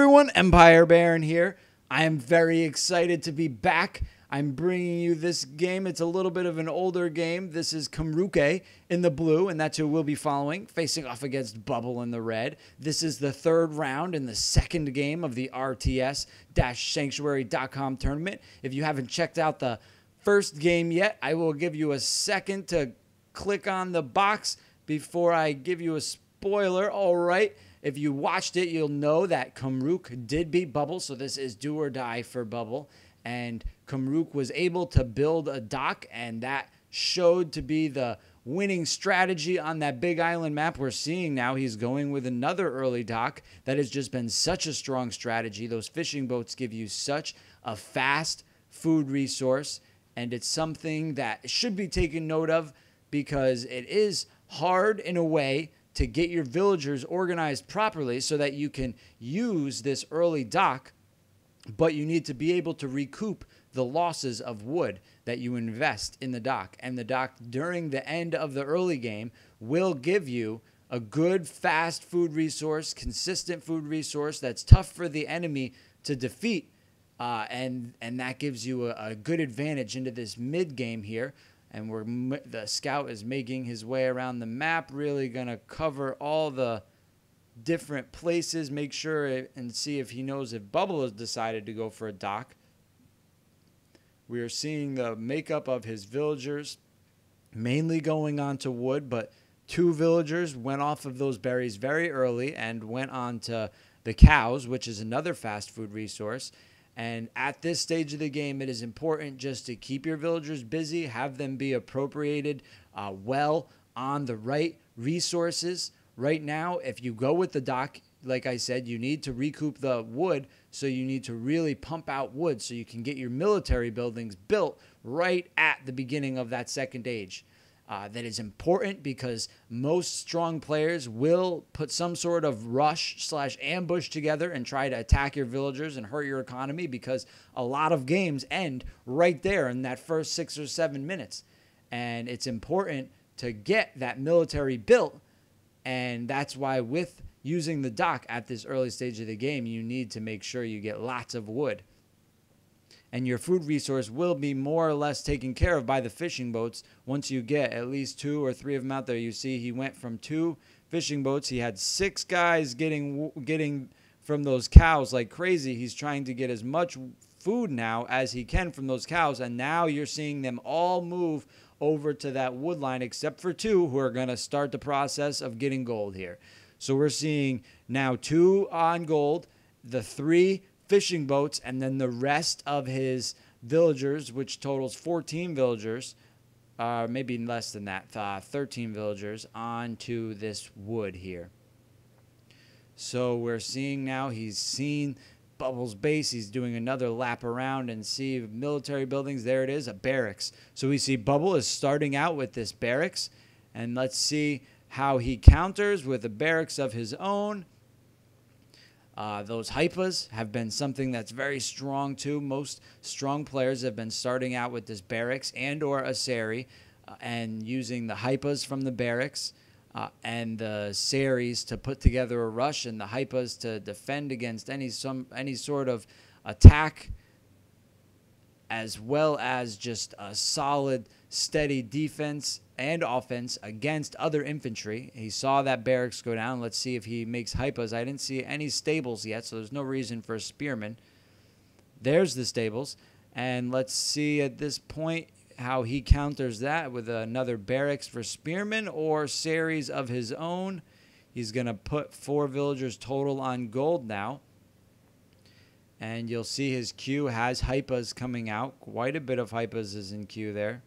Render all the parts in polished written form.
everyone, Empire Baron here. I am very excited to be back. I'm bringing you this game. It's a little bit of an older game. This is Kumruke in the blue, and that's who we'll be following, facing off against Bubble in the red. This is the third round in the second game of the RTS-Sanctuary.com tournament. If you haven't checked out the first game yet, I will give you a second to click on the box before I give you a spoiler. All right. If you watched it, you'll know that Kumruke did beat Bubble, so this is do or die for Bubble. And Kumruke was able to build a dock, and that showed to be the winning strategy on that big island map. We're seeing now he's going with another early dock. That has just been such a strong strategy. Those fishing boats give you such a fast food resource, and it's something that should be taken note of because it is hard in a way to get your villagers organized properly so that you can use this early dock, but you need to be able to recoup the losses of wood that you invest in the dock. And the dock during the end of the early game will give you a good, fast food resource, consistent food resource that's tough for the enemy to defeat, and that gives you a good advantage into this mid game here. And the scout is making his way around the map, really going to cover all the different places, make sure and see if he knows if Bubble has decided to go for a dock. We are seeing the makeup of his villagers, mainly going on to wood, but two villagers went off of those berries very early and went on to the cows, which is another fast food resource. And at this stage of the game, it is important just to keep your villagers busy, have them be appropriated well on the right resources. Right now, if you go with the dock, like I said, you need to recoup the wood, so you need to really pump out wood so you can get your military buildings built right at the beginning of that second age. That is important because most strong players will put some sort of rush/ambush together and try to attack your villagers and hurt your economy, because a lot of games end right there in that first 6 or 7 minutes. And it's important to get that military built, and that's why with using the dock at this early stage of the game, you need to make sure you get lots of wood. And your food resource will be more or less taken care of by the fishing boats once you get at least 2 or 3 of them out there. You see he went from 2 fishing boats. He had 6 guys getting from those cows like crazy. He's trying to get as much food now as he can from those cows. And now you're seeing them all move over to that wood line, except for 2 who are going to start the process of getting gold here. So we're seeing now 2 on gold, the 3 fishing boats, and then the rest of his villagers, which totals 14 villagers, maybe less than that, 13 villagers, onto this wood here. So we're seeing now he's seen Bubble's base. He's doing another lap around and see military buildings. There it is, a barracks. So we see Bubble is starting out with this barracks, and let's see how he counters with a barracks of his own. Those hypas have been something that's very strong too. Most strong players have been starting out with this barracks and or a seri, and using the hypas from the barracks and the series to put together a rush, and the hypas to defend against any sort of attack, as well as just a solid, steady defense and offense against other infantry. He saw that barracks go down. Let's see if he makes hypas. I didn't see any stables yet, so there's no reason for a spearman. There's the stables. And let's see at this point how he counters that with another barracks for spearmen or series of his own. He's going to put 4 villagers total on gold now. And you'll see his queue has hypas coming out. Quite a bit of hypas is in queue there.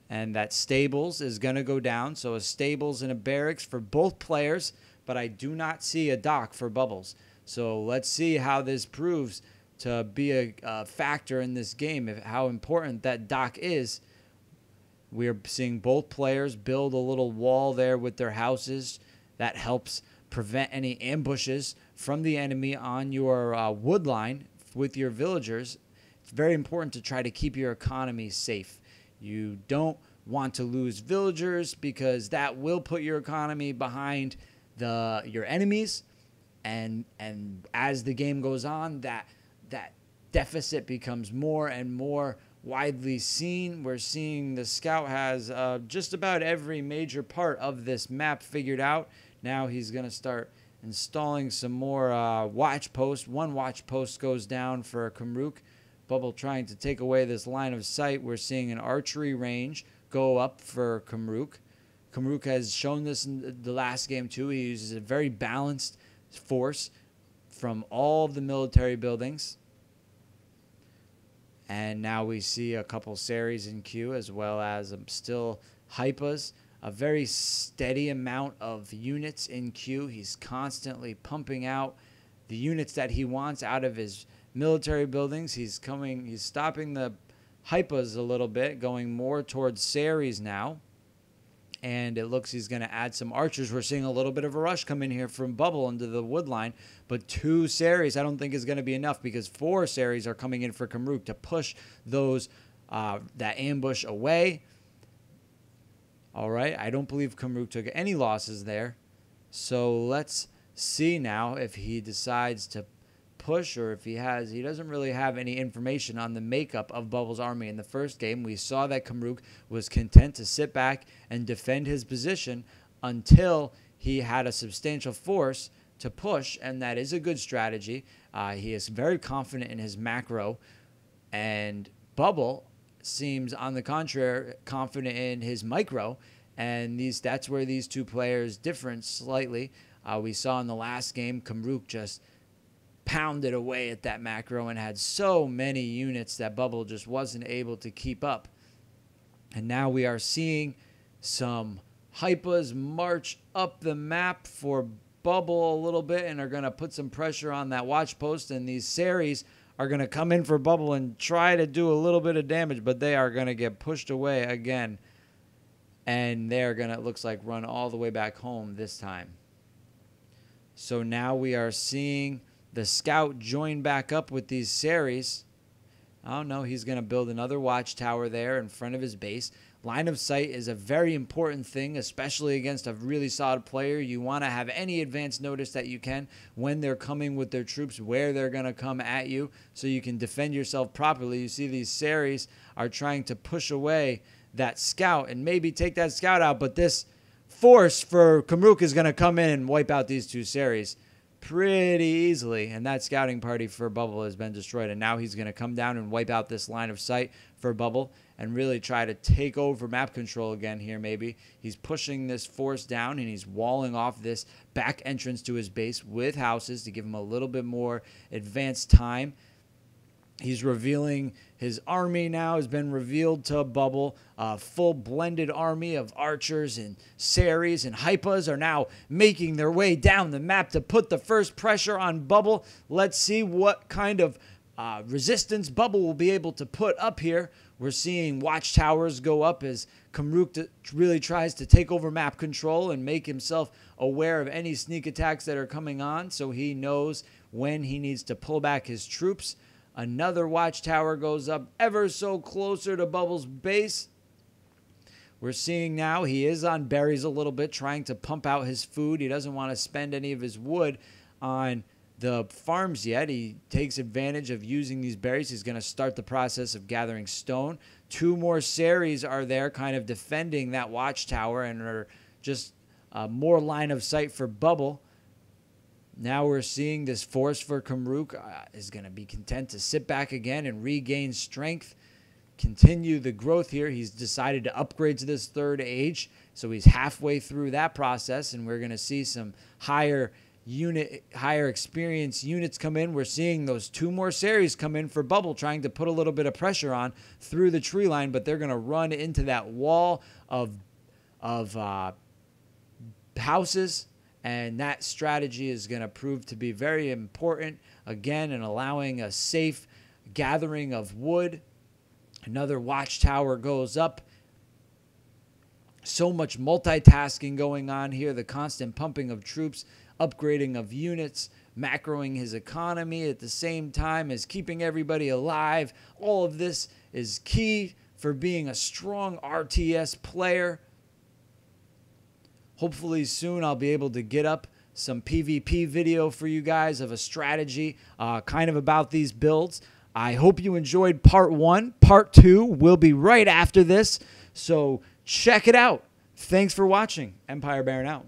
And that stables is going to go down. So a stables and a barracks for both players. But I do not see a dock for Bubbles. So let's see how this proves to be a factor in this game. How important that dock is. We're seeing both players build a little wall there with their houses. That helps prevent any ambushes from the enemy on your wood line with your villagers. It's very important to try to keep your economy safe. You don't want to lose villagers because that will put your economy behind your enemies, And as the game goes on, that deficit becomes more and more widely seen. We're seeing the scout has just about every major part of this map figured out. Now he's going to start installing some more watch posts. One watch post goes down for Kumruke. Bubble trying to take away this line of sight. We're seeing an archery range go up for Kumruke. Kumruke has shown this in the last game too. He uses a very balanced force from all of the military buildings. And now we see a couple series in queue, as well as still hypas. A very steady amount of units in queue. He's constantly pumping out the units that he wants out of his military buildings. He's stopping the hypas a little bit, going more towards series now. And it looks he's going to add some archers. We're seeing a little bit of a rush come in here from Bubble into the wood line. But 2 series I don't think is going to be enough, because 4 series are coming in for Kumruke to push those that ambush away. All right, I don't believe Kumruke took any losses there. So let's see now if he decides to push, or if he doesn't really have any information on the makeup of Bubble's army. In the first game, we saw that Kumruke was content to sit back and defend his position until he had a substantial force to push, and that is a good strategy. He is very confident in his macro, and Bubble seems, on the contrary, confident in his micro, and that's where these two players differ slightly. We saw in the last game, Kumruke just pounded away at that macro and had so many units that Bubble just wasn't able to keep up. And now we are seeing some hypas march up the map for Bubble a little bit, and are going to put some pressure on that watch post, and these series are going to come in for Bubble and try to do a little bit of damage, but they are going to get pushed away again, and they're going to, it looks like, run all the way back home this time. So now we are seeing the scout join back up with these series. Oh no, he's going to build another watchtower there in front of his base. Line of sight is a very important thing, especially against a really solid player. You want to have any advance notice that you can when they're coming with their troops, where they're going to come at you, so you can defend yourself properly. You see these series are trying to push away that scout and maybe take that scout out, but this force for Kumruke is going to come in and wipe out these 2 series pretty easily, and that scouting party for Bubble has been destroyed. And now he's going to come down and wipe out this line of sight for Bubble and really try to take over map control again here. Maybe he's pushing this force down, and he's walling off this back entrance to his base with houses to give him a little bit more advanced time. He's revealing his army now, has been revealed to Bubble. A full blended army of archers and series and hypas are now making their way down the map to put the first pressure on Bubble. Let's see what kind of resistance Bubble will be able to put up here. We're seeing watchtowers go up as Kumruke really tries to take over map control and make himself aware of any sneak attacks that are coming on, so he knows when he needs to pull back his troops. Another watchtower goes up ever so closer to Bubble's base. We're seeing now he is on berries a little bit, trying to pump out his food. He doesn't want to spend any of his wood on the farms yet. He takes advantage of using these berries. He's going to start the process of gathering stone. 2 more series are there kind of defending that watchtower and are just more line of sight for Bubble. Now we're seeing this force for Kumruke is going to be content to sit back again and regain strength, continue the growth here. He's decided to upgrade to this 3rd age, so he's halfway through that process, and we're going to see some higher experience units come in. We're seeing those 2 more series come in for Bubble, trying to put a little bit of pressure on through the tree line, but they're going to run into that wall of houses. And that strategy is going to prove to be very important, again, in allowing a safe gathering of wood. Another watchtower goes up. So much multitasking going on here. The constant pumping of troops, upgrading of units, macroing his economy at the same time as keeping everybody alive. All of this is key for being a strong RTS player. Hopefully soon I'll be able to get up some PvP video for you guys of a strategy kind of about these builds. I hope you enjoyed part 1. Part 2 will be right after this, so check it out. Thanks for watching. Empire Baron out.